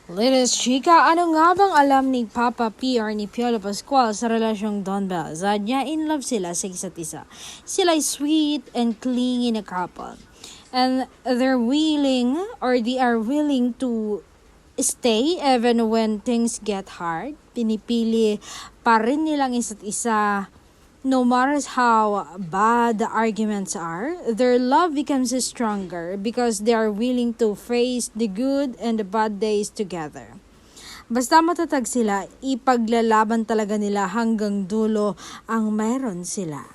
Latest chika, ano nga bang alam ni Papa P or ni Piolo Pascual sa relasyong Don Bell? Saad niya, in love sila sa isa't isa. Sila ay sweet and clingy na couple. And they are willing to stay even when things get hard. Pinipili pa rin nilang isa't isa. No matter how bad the arguments are, their love becomes stronger because they are willing to face the good and the bad days together. Basta matatag sila, ipaglalaban talaga nila hanggang dulo ang mayroon sila.